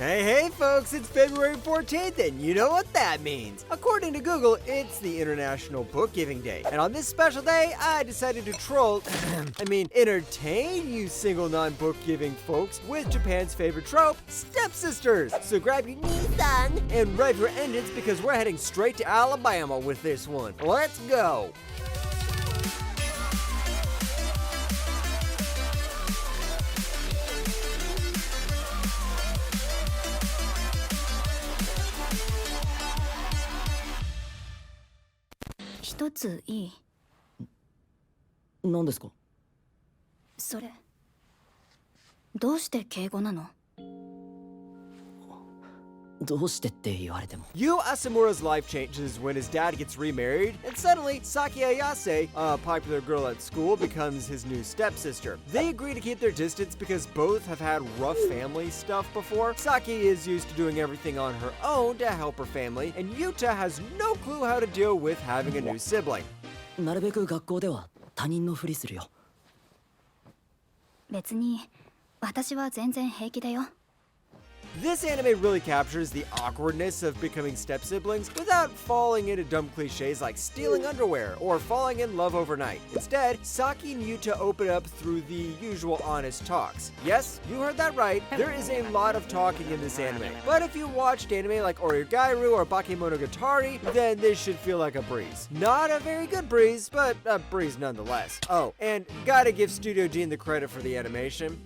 Hey folks, it's February 14th and you know what that means. According to Google, it's the International Book Giving Day. And on this special day, I decided to troll, entertain you single non-book giving folks with Japan's favorite trope, stepsisters. So grab your Nissan and rev your engines because we're heading straight to Alabama with this one. Let's go. Yu Asamura's life changes when his dad gets remarried, and suddenly Saki Ayase, a popular girl at school, becomes his new stepsister. They agree to keep their distance because both have had rough family stuff before. Saki is used to doing everything on her own to help her family, and Yuta has no clue how to deal with having a new sibling. This anime really captures the awkwardness of becoming step-siblings without falling into dumb cliches like stealing underwear or falling in love overnight. Instead, Saki and Yuta open up through the usual honest talks. Yes, you heard that right, there is a lot of talking in this anime. But if you watched anime like Origairu or Bakemonogatari, then this should feel like a breeze. Not a very good breeze, but a breeze nonetheless. Oh, and gotta give Studio Gene the credit for the animation.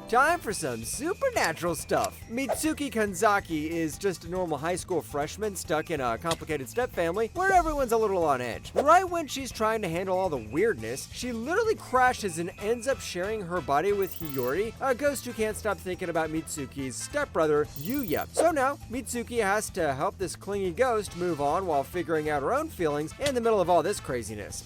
Time for some supernatural stuff. Mitsuki Kanzaki is just a normal high school freshman stuck in a complicated step-family where everyone's a little on edge. Right when she's trying to handle all the weirdness, she literally crashes and ends up sharing her body with Hiyori, a ghost who can't stop thinking about Mitsuki's stepbrother, Yuya. So now, Mitsuki has to help this clingy ghost move on while figuring out her own feelings in the middle of all this craziness.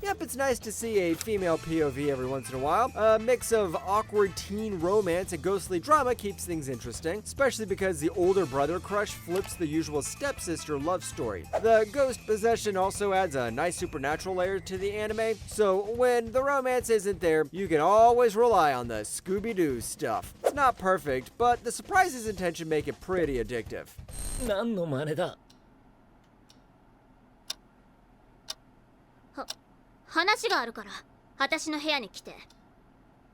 Yep, it's nice to see a female POV every once in a while. A mix of awkward teen romance and ghostly drama keeps things interesting, especially because the older brother crush flips the usual stepsister love story. The ghost possession also adds a nice supernatural layer to the anime, so when the romance isn't there, you can always rely on the Scooby-Doo stuff. It's not perfect, but the surprises and tension make it pretty addictive. 話があるから私の部屋に来て。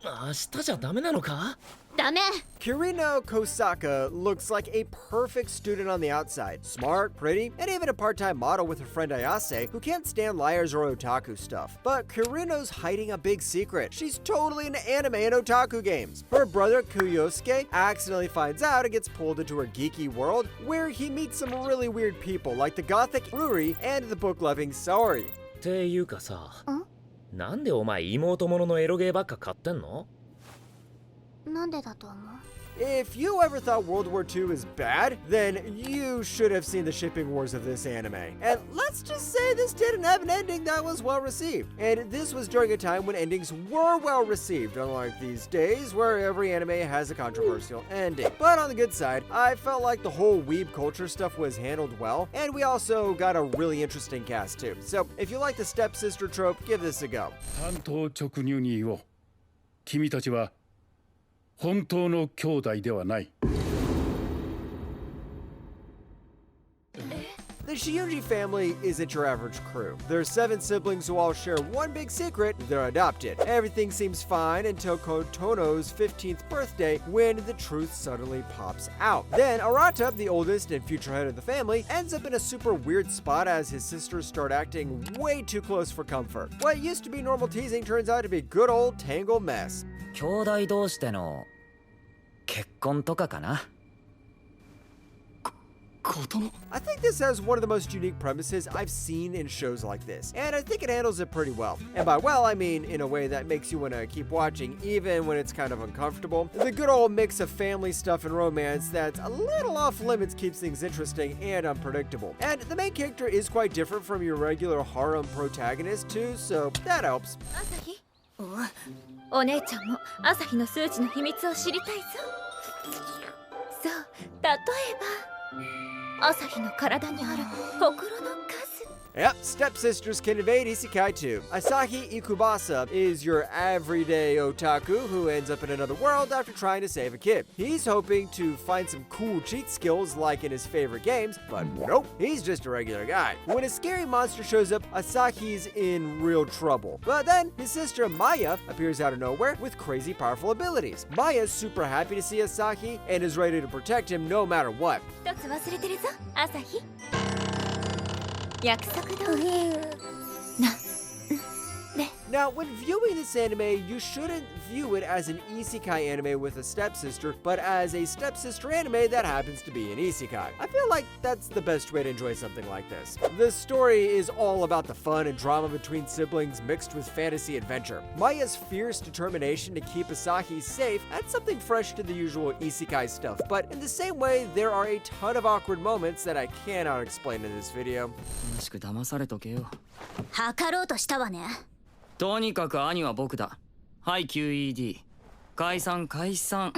明日じゃダメなのか？ダメ。 Kirino Kosaka looks like a perfect student on the outside. Smart, pretty, and even a part-time model with her friend Ayase, who can't stand liars or otaku stuff. But Kirino's hiding a big secret. She's totally into anime and otaku games. Her brother Kuyosuke accidentally finds out and gets pulled into her geeky world, where he meets some really weird people like the gothic Ruri and the book-loving Saori. っていうかさ、なんでお前妹もののエロゲーばっか買ってんの？なんでだと思う？ If you ever thought World War II is bad, then you should have seen the shipping wars of this anime. And let's just say this didn't have an ending that was well received. And this was during a time when endings were well received, unlike these days where every anime has a controversial ending. But on the good side, I felt like the whole weeb culture stuff was handled well, and we also got a really interesting cast too. So if you like the stepsister trope, give this a go. 単刀直入に言おう。君たちは本当の兄弟ではない。The Shiunji family isn't your average crew. There are 7 siblings who all share one big secret: they're adopted. Everything seems fine until Kotono's 15th birthday, when the truth suddenly pops out. Then Arata, the oldest and future head of the family, ends up in a super weird spot as his sisters start acting way too close for comfort. What used to be normal teasing turns out to be good old tangled mess. 兄弟同士での結婚とかかな。I think this has one of the most unique premises I've seen in shows like this, and I think it handles it pretty well. And by well, I mean in a way that makes you want to keep watching even when it's kind of uncomfortable. The good old mix of family stuff and romance that's a little off limits keeps things interesting and unpredictable. And the main character is quite different from your regular harem protagonist too, so that helps. お姉ちゃんも朝日の数値の秘密を知りたいぞ。そう、ば朝日の体にあるほくろの数。 Yep, stepsisters can evade isekai too. Asahi Ikubasa is your everyday otaku who ends up in another world after trying to save a kid. He's hoping to find some cool cheat skills like in his favorite games, but nope, he's just a regular guy. When a scary monster shows up, Asahi's in real trouble. But then his sister Maya appears out of nowhere with crazy powerful abilities. Maya's super happy to see Asahi and is ready to protect him no matter what. 一つ忘れてるぞ、朝日。約束通り。Now, when viewing this anime, you shouldn't view it as an isekai anime with a stepsister, but as a stepsister anime that happens to be an isekai. I feel like that's the best way to enjoy something like this. The story is all about the fun and drama between siblings mixed with fantasy adventure. Maya's fierce determination to keep Asahi safe adds something fresh to the usual isekai stuff, but in the same way, there are a ton of awkward moments that I cannot explain in this video. 楽しく騙されとけよ。測ろうとしたわね。とにかく兄は僕だ。はい QED。解散解散。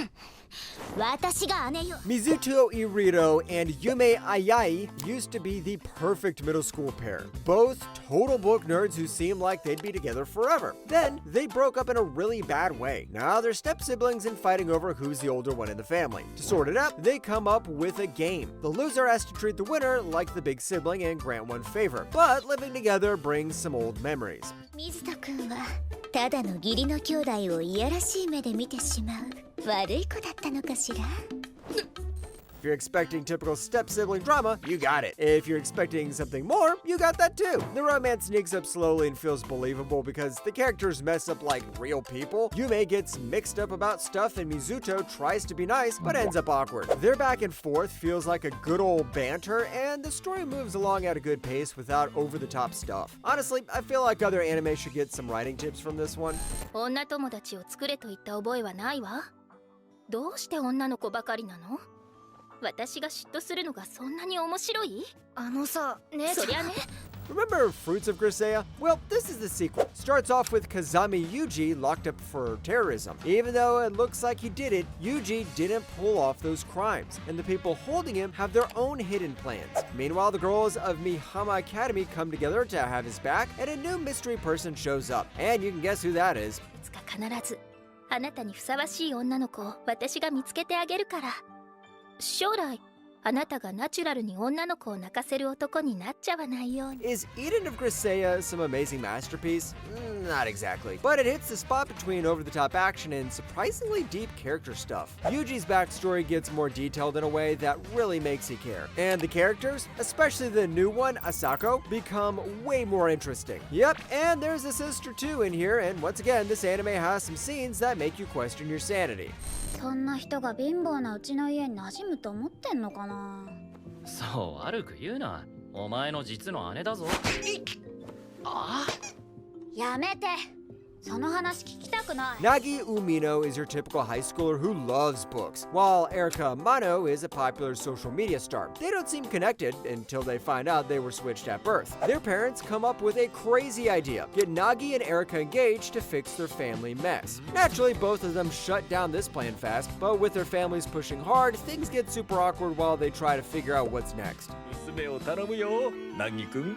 私が姉よ。 Mizuto Irito and Yume Ayai used to be the perfect middle school pair. Both total book nerds who seemed like they'd be together forever. Then they broke up in a really bad way. Now they're step siblings and fighting over who's the older one in the family. To sort it out, they come up with a game. The loser has to treat the winner like the big sibling and grant one favor. But living together brings some old memories. 水田くんはただの義理の兄弟をいやらしい目で見てしまう悪い子だったのかしら。 If you're expecting typical step-sibling drama, you got it. If you're expecting something more, you got that too. The romance sneaks up slowly and feels believable because the characters mess up like real people. Yume gets mixed up about stuff and Mizuto tries to be nice but ends up awkward. Their back and forth feels like a good old banter and the story moves along at a good pace without over-the-top stuff. Honestly, I feel like other anime should get some writing tips from this one. 女友達を作れと言った覚えはないわ。どうして女の子ばかりなの？私が嫉妬するのがそんなに面白い？あのさ、ね、そりゃね。 Remember Fruits of Griseia? Well, this is the sequel. Starts off with Kazami Yuji locked up for terrorism. Even though it looks like he did it, Yuji didn't pull off those crimes, and the people holding him have their own hidden plans. Meanwhile, the girls of Mihama Academy come together to have his back, and a new mystery person shows up. And you can guess who that is. いつか必ずあなたにふさわしい女の子を私が見つけてあげるから。将来あなたがナチュラルに女の子を泣かせる男になっちゃわないように。 Is Eden of Griseia some amazing masterpiece? Not exactly. But it hits the spot between over-the-top action and surprisingly deep character stuff. Yuji's backstory gets more detailed in a way that really makes you care. And the characters, especially the new one, Asako, become way more interesting. Yep, and there's a sister too in here, and once again, this anime has some scenes that make you question your sanity. そんな人が貧乏なうちの家に馴染むと思ってんのかな。そう悪く言うな。お前の実の姉だぞ。ああ。やめて。その話聞きたくない。 Nagi Umino is your typical high schooler who loves books, while Erika Amano is a popular social media star. They don't seem connected until they find out they were switched at birth. Their parents come up with a crazy idea: get Nagi and Erika engaged to fix their family mess. Naturally, both of them shut down this plan fast, but with their families pushing hard, things get super awkward while they try to figure out what's next. 娘を頼むよ、ナギ君。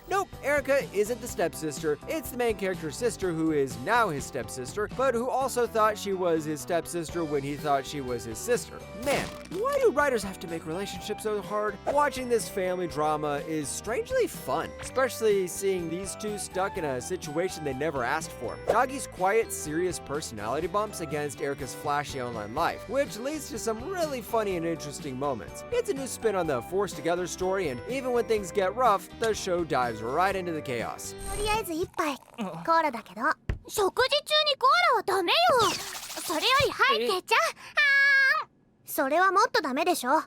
Nope, Erika isn't the stepsister. It's the main character's sister who is now his stepsister, but who also thought she was his stepsister when he thought she was his sister. Man, why do writers have to make relationships so hard? Watching this family drama is strangely fun, especially seeing these two stuck in a situation they never asked for. Nagi's quiet, serious personality bumps against Erika's flashy online life, which leads to some really funny and interesting moments. It's a new spin on the forced together story, and even when things get rough, the show dives right into the chaos. とりあえず一杯コーラだけど。食事中にコーラはダメよ。それよりはいケチャそれはもっとダメでしょ。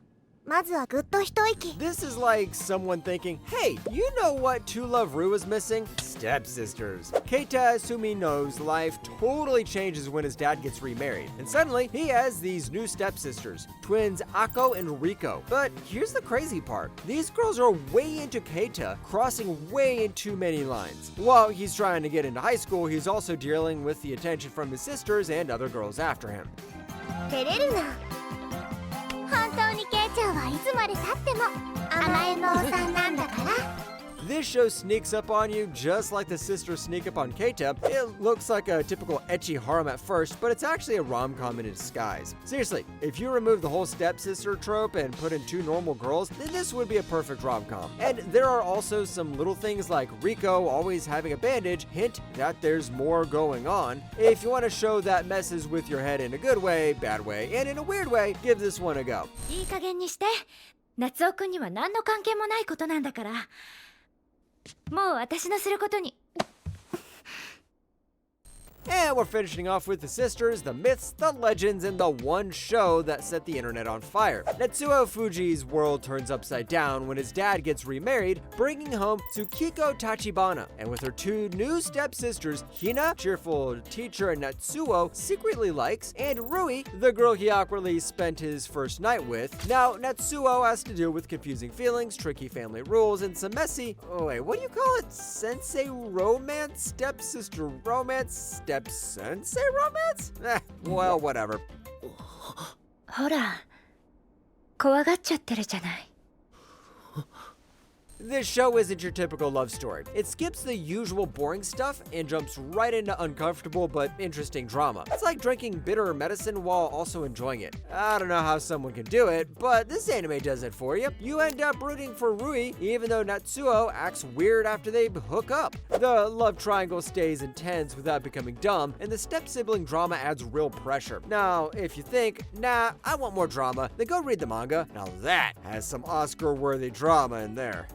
まずはぐっと一息。 This is like someone thinking, hey, you know what To Love Ru is missing? Stepsisters. Keita Sumino's life totally changes when his dad gets remarried, and suddenly he has these new stepsisters, twins Ako and Riko. But here's the crazy part. These girls are way into Keita, crossing way in too many lines. While he's trying to get into high school, he's also dealing with the attention from his sisters and other girls after him. 照れるな。本当にケイちゃんはいつまでたっても甘えん坊さんなんだから。 This show sneaks up on you just like the sisters sneak up on Keita. It looks like a typical ecchi harem at first, but it's actually a rom-com in disguise. Seriously, if you remove the whole stepsister trope and put in two normal girls, then this would be a perfect rom-com. And there are also some little things like Riko always having a bandage, hint that there's more going on. If you want a show that messes with your head in a good way, bad way, and in a weird way, give this one a go. いい加減にして。夏尾くんには何の関係もないことなんだから。もう私のすることに。 And we're finishing off with the sisters, the myths, the legends, and the one show that set the internet on fire. Natsuo Fuji's world turns upside down when his dad gets remarried, bringing home Tsukiko Tachibana. And with her two new stepsisters, Hina, cheerful teacher and Natsuo secretly likes, and Rui, the girl he awkwardly spent his first night with. Now, Natsuo has to deal with confusing feelings, tricky family rules, and some messy, what do you call it? Sensei romance? Stepsister romance? Step-sensei romance? Well, whatever. ほら、怖がっちゃってるじゃない。 This show isn't your typical love story. It skips the usual boring stuff and jumps right into uncomfortable but interesting drama. It's like drinking bitter medicine while also enjoying it. I don't know how someone can do it, but this anime does it for you. You end up rooting for Rui, even though Natsuo acts weird after they hook up. The love triangle stays intense without becoming dumb, and the step-sibling drama adds real pressure. Now, if you think, nah, I want more drama, then go read the manga. Now that has some Oscar-worthy drama in there.